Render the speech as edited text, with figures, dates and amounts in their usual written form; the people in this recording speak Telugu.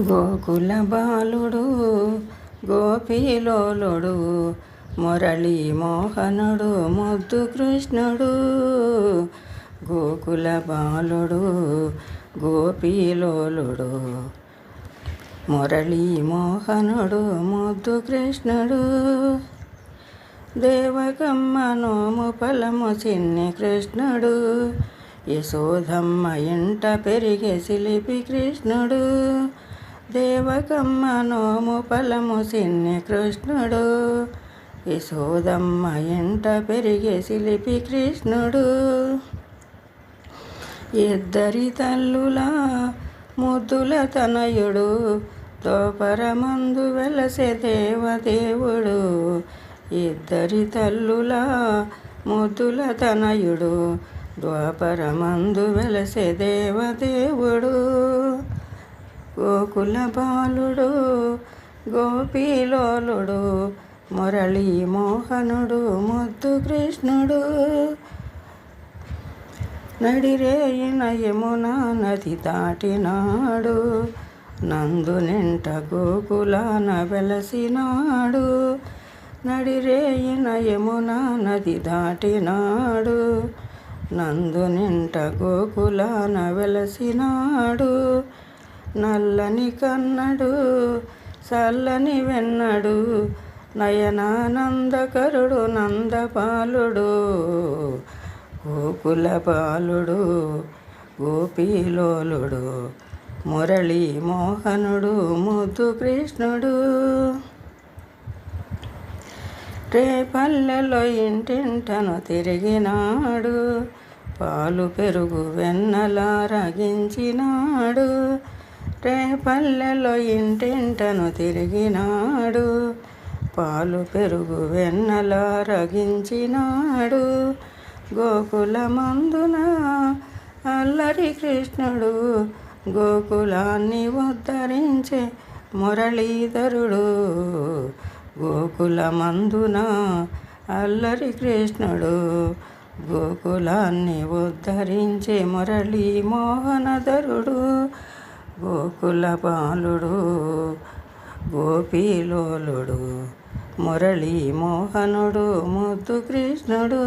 గోకుల బాలుడు గోపీలోలుడు మురళీ మోహనుడు ముద్దు కృష్ణుడు. గోకుల బాలుడు గోపీలోలుడు మురళీ మోహనుడు ముద్దు కృష్ణుడు. దేవకమ్మ నోము ఫలము చిన్ని కృష్ణుడు. యశోదమ్మ ఇంట పెరిగే సిలిపి కృష్ణుడు. దేవకమ్మ నోము ఫలము చిన్ని కృష్ణుడు. యశోదమ్మ ఇంట పెరిగే సిలిపి కృష్ణుడు. ఇద్దరి తల్లుల ముద్దుల తనయుడు దోపరమందు వెలసే దేవదేవుడు. ఇద్దరి తల్లుల ముద్దుల తనయుడు ద్వాపరమందు వెలసే దేవదేవుడు. గోకుల బాలుడు గోపీలోలుడు మురళీ మోహనుడు ముద్దు కృష్ణుడు. నడిరేయిన యమునా నది దాటినాడు. నందునింట గోకులాన వెలసినాడు. నడిరేయిన యమునా నది దాటినాడు. నందునింట గోకులాన వెలసినాడు. నల్లని కన్నడు చల్లని వెన్నడు నయనానందకరుడు నందపాలుడు. గోకుల బాలుడు గోపీలోలుడు మురళీ మోహనుడు ముద్దు కృష్ణుడు. రేపల్లెలో ఇంటింటను తిరిగినాడు. పాలు పెరుగు వెన్నలా రగించినాడు. రేపల్లెలో ఇంటింటను తిరిగినాడు. పాలు పెరుగు వెన్నలా రగించినాడు. గోకులమందున అల్లరి కృష్ణుడు గోకులాన్ని ఉద్ధరించే మురళీధరుడు. గోకులమందున అల్లరి కృష్ణుడు గోకులాన్ని ఉద్ధరించే మురళీ మోహనధరుడు. గోకుల బాలుడు గోపీలోలుడు మురళీ మోహనుడు ముద్దు కృష్ణుడు.